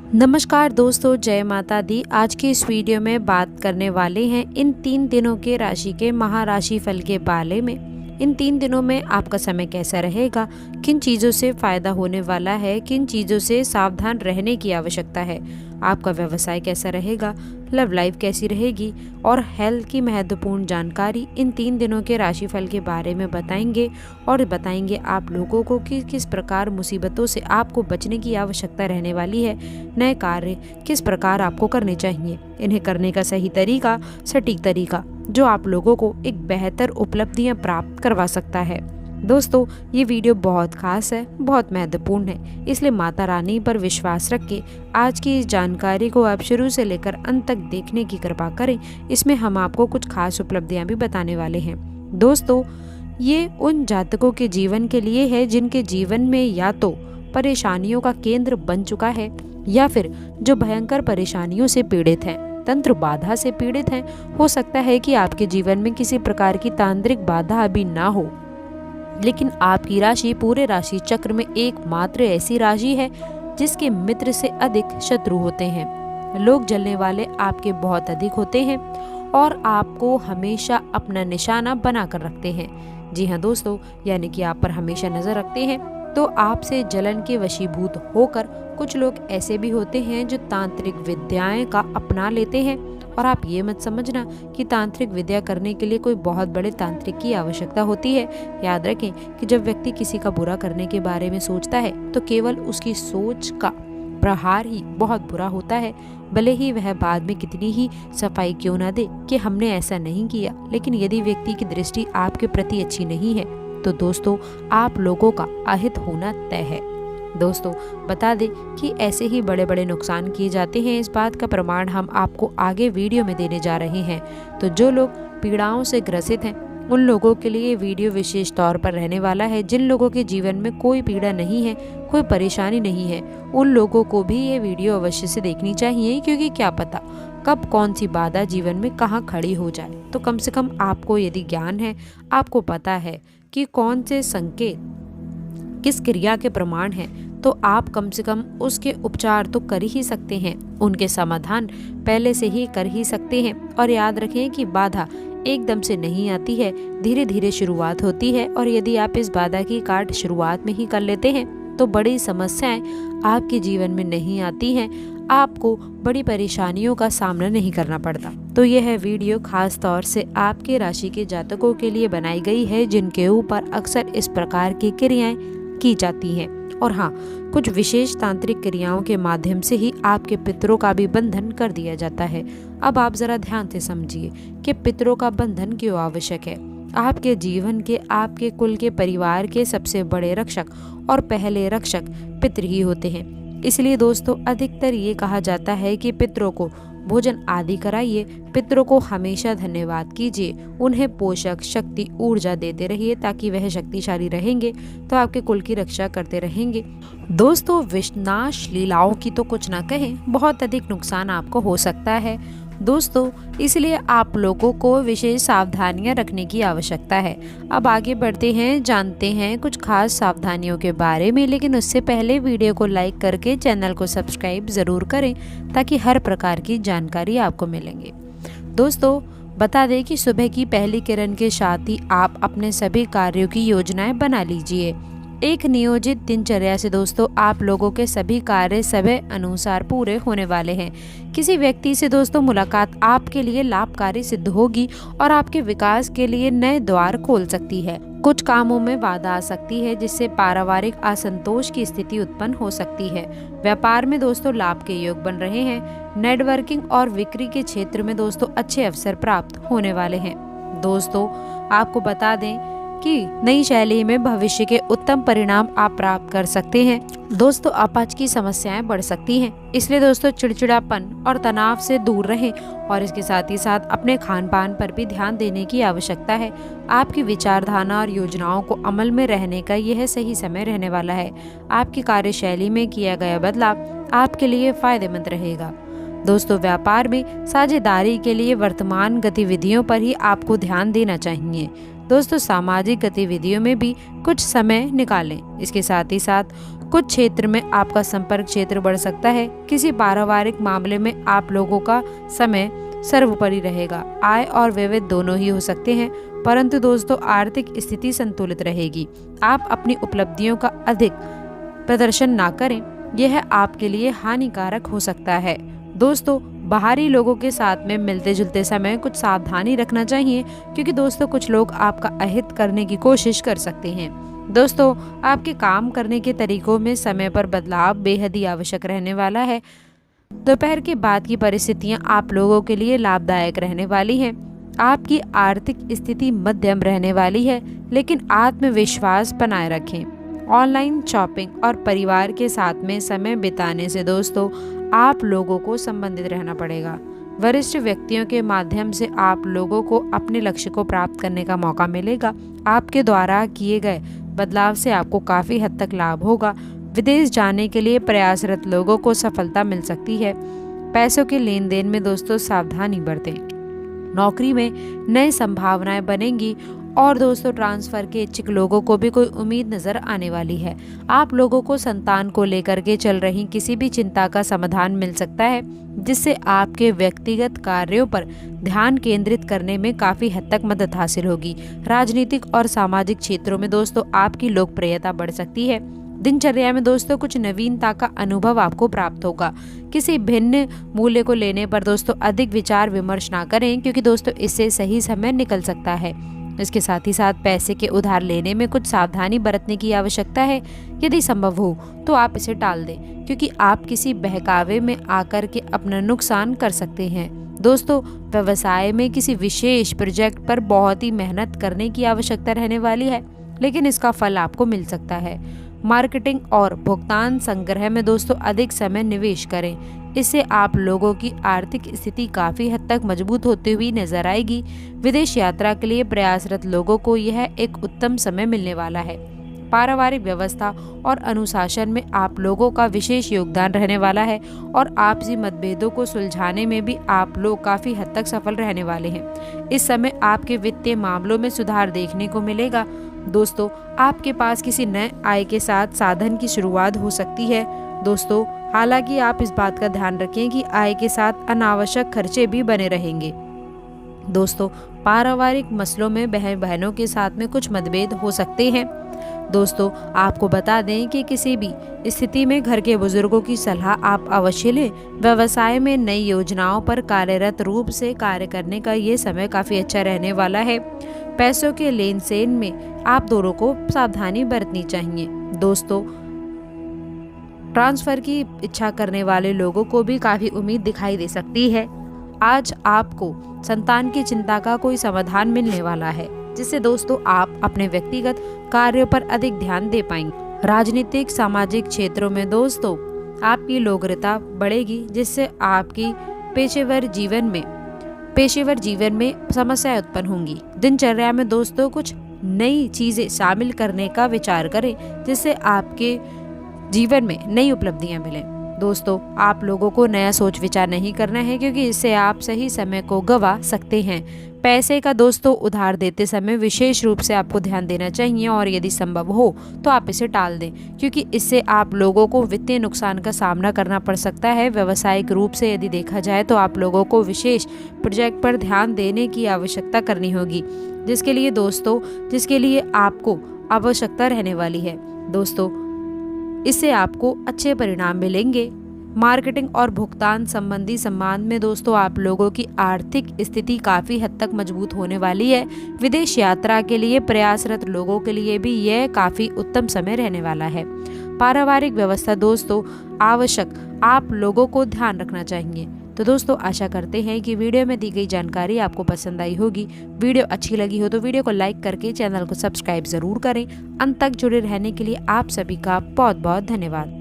नमस्कार दोस्तों, जय माता दी। आज की इस वीडियो में बात करने वाले हैं इन 3 दिनों के राशि के महाराशि फल के बारे में। इन 3 दिनों में आपका समय कैसा रहेगा, किन चीज़ों से फायदा होने वाला है, किन चीज़ों से सावधान रहने की आवश्यकता है, आपका व्यवसाय कैसा रहेगा, लव लाइफ कैसी रहेगी और हेल्थ की महत्वपूर्ण जानकारी इन 3 दिनों के राशिफल के बारे में बताएंगे। और बताएंगे आप लोगों को कि किस प्रकार मुसीबतों से आपको बचने की आवश्यकता रहने वाली है, नए कार्य किस प्रकार आपको करने चाहिए, इन्हें करने का सही तरीका, सटीक तरीका जो आप लोगों को एक बेहतर उपलब्धियां प्राप्त करवा सकता है। दोस्तों, ये वीडियो बहुत खास है, बहुत महत्वपूर्ण है, इसलिए माता रानी पर विश्वास रख के आज की इस जानकारी को आप शुरू से लेकर अंत तक देखने की कृपा करें। इसमें हम आपको कुछ खास उपलब्धियां भी बताने वाले हैं। दोस्तों, ये उन जातकों के जीवन के लिए है जिनके जीवन में या तो परेशानियों का केंद्र बन चुका है या फिर जो भयंकर परेशानियों से पीड़ित हैं, तंत्र बाधा से पीड़ित हैं। हो सकता है कि आपके जीवन में किसी प्रकार की तांत्रिक बाधा अभी ना हो, लेकिन आपकी राशि पूरे राशि चक्र में एकमात्र ऐसी राशि है जिसके मित्र से अधिक शत्रु होते हैं। लोग जलने वाले आपके बहुत अधिक होते हैं और आपको हमेशा अपना निशाना बना कर रखते हैं। जी हाँ दोस्तों, यानी कि आप पर हमेशा नजर रखते हैं। तो आपसे जलन के वशीभूत होकर कुछ लोग ऐसे भी होते हैं जो तांत्रिक विद्याएं का अपना लेते हैं। और आप ये मत समझना कि तांत्रिक विद्या करने के लिए कोई बहुत बड़े तांत्रिक की आवश्यकता होती है। याद रखें कि जब व्यक्ति किसी का बुरा करने के बारे में सोचता है तो केवल उसकी सोच का प्रहार ही बहुत बुरा होता है, भले ही वह बाद में कितनी ही सफाई क्यों ना दे कि हमने ऐसा नहीं किया। लेकिन यदि व्यक्ति की दृष्टि आपके प्रति अच्छी नहीं है तो दोस्तों आप लोगों का अहित होना तय है। दोस्तों, बता दें कि ऐसे ही बड़े बड़े नुकसान किए जाते हैं। इस बात का प्रमाण हम आपको आगे वीडियो में देने जा रहे हैं। तो जो लोग पीड़ाओं से ग्रसित हैं उन लोगों के लिए वीडियो विशेष तौर पर रहने वाला है। जिन लोगों के जीवन में कोई पीड़ा नहीं है, कोई परेशानी नहीं है, उन लोगों को भी ये वीडियो अवश्य से देखनी चाहिए, क्योंकि क्या पता कब कौन सी बाधा जीवन में कहाँ खड़ी हो जाए। तो कम से कम आपको यदि ज्ञान है, आपको पता है कि कौन से संकेत किस क्रिया के प्रमाण हैं, तो आप कम से कम उसके उपचार तो कर ही सकते हैं, उनके समाधान पहले से ही कर ही सकते हैं। और याद रखें कि बाधा एकदम से नहीं आती है, धीरे धीरे शुरुआत होती है। और यदि आप इस बाधा की काट शुरुआत में ही कर लेते हैं तो बड़ी समस्याएं आपके जीवन में नहीं आती हैं, आपको बड़ी परेशानियों का सामना नहीं करना पड़ता। तो यह वीडियो खास तौर से आपके राशि के जातकों के लिए बनाई गई है जिनके ऊपर अक्सर इस प्रकार की क्रियाएं की जाती हैं। और हाँ, कुछ विशेष तांत्रिक क्रियाओं के माध्यम से ही आपके पितरों का भी बंधन कर दिया जाता है। अब आप जरा ध्यान से समझिए कि पितरों का बंधन क्यों आवश्यक है। आपके जीवन के, आपके कुल के, परिवार के सबसे बड़े रक्षक और पहले रक्षक पितृ ही होते हैं। इसलिए दोस्तों, अधिकतर ये कहा जाता है कि पितरों को भोजन आदि कराइए, पितरों को हमेशा धन्यवाद कीजिए, उन्हें पोषक, शक्ति, ऊर्जा देते रहिए, ताकि वह शक्तिशाली रहेंगे तो आपके कुल की रक्षा करते रहेंगे। दोस्तों, विनाश लीलाओं की तो कुछ ना कहें, बहुत अधिक नुकसान आपको हो सकता है दोस्तों, इसलिए आप लोगों को विशेष सावधानियां रखने की आवश्यकता है। अब आगे बढ़ते हैं, जानते हैं कुछ खास सावधानियों के बारे में। लेकिन उससे पहले वीडियो को लाइक करके चैनल को सब्सक्राइब ज़रूर करें ताकि हर प्रकार की जानकारी आपको मिलेंगे। दोस्तों, बता दें कि सुबह की पहली किरण के साथ ही आप अपने सभी कार्यों की योजनाएं बना लीजिए। एक नियोजित दिनचर्या से दोस्तों आप लोगों के सभी कार्य समय अनुसार पूरे होने वाले हैं। किसी व्यक्ति से दोस्तों मुलाकात आपके लिए लाभकारी सिद्ध होगी और आपके विकास के लिए नए द्वार खोल सकती है। कुछ कामों में बाधा आ सकती है जिससे पारिवारिक असंतोष की स्थिति उत्पन्न हो सकती है। व्यापार में दोस्तों लाभ के योग बन रहे हैं। नेटवर्किंग और बिक्री के क्षेत्र में दोस्तों अच्छे अवसर प्राप्त होने वाले हैं। दोस्तों, आपको बता दें कि नई शैली में भविष्य के उत्तम परिणाम आप प्राप्त कर सकते हैं। दोस्तों, अपच की समस्याएं बढ़ सकती हैं, इसलिए दोस्तों चिड़चिड़ापन और तनाव से दूर रहें और इसके साथ ही साथ अपने खान पान पर भी ध्यान देने की आवश्यकता है। आपकी विचारधारा और योजनाओं को अमल में रहने का यह सही समय रहने वाला है। आपकी कार्यशैली में किया गया बदलाव आपके लिए फायदेमंद रहेगा। दोस्तों, व्यापार में साझेदारी के लिए वर्तमान गतिविधियों पर ही आपको ध्यान देना चाहिए। दोस्तों सामाजिक गतिविधियों में भी कुछ समय निकालें। इसके साथ ही साथ कुछ क्षेत्र में आपका संपर्क क्षेत्र बढ़ सकता है। किसी पारिवारिक मामले में आप लोगों का समय सर्वोपरि रहेगा। आय और व्यय दोनों ही हो सकते हैं, परंतु दोस्तों आर्थिक स्थिति संतुलित रहेगी। आप अपनी उपलब्धियों का अधिक प्रदर्शन ना करें, यह आपके लिए हानिकारक हो सकता है। दोस्तों बाहरी लोगों के साथ में मिलते जुलते समय कुछ सावधानी रखना चाहिए, क्योंकि दोस्तों कुछ लोग आपका अहित करने की कोशिश कर सकते हैं। दोस्तों आपके काम करने के तरीकों में समय पर बदलाव बेहद ही आवश्यक रहने वाला है। दोपहर के बाद की परिस्थितियां आप लोगों के लिए लाभदायक रहने वाली हैं। आपकी आर्थिक स्थिति मध्यम रहने वाली है, लेकिन आत्मविश्वास बनाए रखें। ऑनलाइन शॉपिंग और परिवार के साथ में समय बिताने से दोस्तों आप लोगों को संबंधित रहना पड़ेगा। वरिष्ठ व्यक्तियों के माध्यम से आप लोगों को अपने लक्ष्य को प्राप्त करने का मौका मिलेगा। आपके द्वारा किए गए बदलाव से आपको काफ़ी हद तक लाभ होगा। विदेश जाने के लिए प्रयासरत लोगों को सफलता मिल सकती है। पैसों के लेन देन में दोस्तों सावधानी बरतें। नौकरी में नई संभावनाएं बनेंगी और दोस्तों ट्रांसफर के इच्छुक लोगों को भी कोई उम्मीद नजर आने वाली है। आप लोगों को संतान को लेकर के चल रही किसी भी चिंता का समाधान मिल सकता है, जिससे आपके व्यक्तिगत कार्यों पर ध्यान केंद्रित करने में काफी हद तक मदद हासिल होगी। राजनीतिक और सामाजिक क्षेत्रों में दोस्तों आपकी लोकप्रियता बढ़ सकती है। दिनचर्या में दोस्तों कुछ नवीनता का अनुभव आपको प्राप्त होगा। किसी भिन्न मूल्य को लेने पर दोस्तों अधिक विचार विमर्श ना करें, क्योंकि दोस्तों इससे सही समय निकल सकता है। इसके साथ ही साथ पैसे के उधार लेने में कुछ सावधानी बरतने की आवश्यकता है। यदि संभव हो तो आप इसे टाल दें, क्योंकि आप किसी बहकावे में आकर के अपना नुकसान कर सकते हैं। दोस्तों व्यवसाय में किसी विशेष प्रोजेक्ट पर बहुत ही मेहनत करने की आवश्यकता रहने वाली है, लेकिन इसका फल आपको मिल सकता है। मार्केटिंग और भुगतान संग्रह में दोस्तों अधिक समय निवेश करें। इससे आप लोगों की आर्थिक स्थिति काफी हद तक मजबूत होती हुई नजर आएगी। विदेश यात्रा के लिए प्रयासरत लोगों को यह एक उत्तम समय मिलने वाला है। पारिवारिक व्यवस्था और अनुशासन में आप लोगों का विशेष योगदान रहने वाला है और आपसी मतभेदों को सुलझाने में भी आप लोग काफी हद तक सफल रहने वाले हैं। इस समय आपके वित्तीय मामलों में सुधार देखने को मिलेगा। दोस्तों आपके पास किसी नए आय के साथ साधन की शुरुआत हो सकती है। दोस्तों हालांकि आप इस बात का ध्यान रखें कि आय के साथ अनावश्यक खर्चे भी बने रहेंगे। दोस्तों पारिवारिक मसलों में बहन बहनों के साथ में कुछ मतभेद हो सकते हैं। दोस्तों आपको बता दें कि किसी भी स्थिति में घर के बुजुर्गों की सलाह आप अवश्य लें। व्यवसाय में नई योजनाओं पर कार्यरत रूप से कार्य करने का ये समय काफी अच्छा रहने वाला है। पैसों के लेन देन में आप दोनों को सावधानी बरतनी चाहिए। दोस्तों ट्रांसफर की इच्छा करने वाले लोगों को भी काफी उम्मीद दिखाई दे सकती है। आज आपको संतान की चिंता का कोई समाधान मिलने वाला है, जिससे दोस्तों आप अपने व्यक्तिगत कार्यों पर अधिक ध्यान दे पाएंगे। राजनीतिक सामाजिक क्षेत्रों में दोस्तों आपकी लोकप्रियता बढ़ेगी, जिससे आपकी पेशेवर जीवन में समस्याएं उत्पन्न होंगी। दिनचर्या में दोस्तों कुछ नई चीजें शामिल करने का विचार करें, जिससे आपके जीवन में नई उपलब्धियां मिलें। दोस्तों आप लोगों को नया सोच विचार नहीं करना है, क्योंकि इससे आप सही समय को गंवा सकते हैं। पैसे का दोस्तों उधार देते समय विशेष रूप से आपको ध्यान देना चाहिए और यदि संभव हो तो आप इसे टाल दें, क्योंकि इससे आप लोगों को वित्तीय नुकसान का सामना करना पड़ सकता है। व्यावसायिक रूप से यदि देखा जाए तो आप लोगों को विशेष प्रोजेक्ट पर ध्यान देने की आवश्यकता करनी होगी, जिसके लिए आपको आवश्यकता रहने वाली है। दोस्तों इससे आपको अच्छे परिणाम मिलेंगे। मार्केटिंग और भुगतान संबंधी संबंध में दोस्तों आप लोगों की आर्थिक स्थिति काफी हद तक मजबूत होने वाली है। विदेश यात्रा के लिए प्रयासरत लोगों के लिए भी यह काफी उत्तम समय रहने वाला है। पारिवारिक व्यवस्था दोस्तों आवश्यक आप लोगों को ध्यान रखना चाहिए। तो दोस्तों आशा करते हैं कि वीडियो में दी गई जानकारी आपको पसंद आई होगी। वीडियो अच्छी लगी हो तो वीडियो को लाइक करके चैनल को सब्सक्राइब जरूर करें। अंत तक जुड़े रहने के लिए आप सभी का बहुत बहुत धन्यवाद।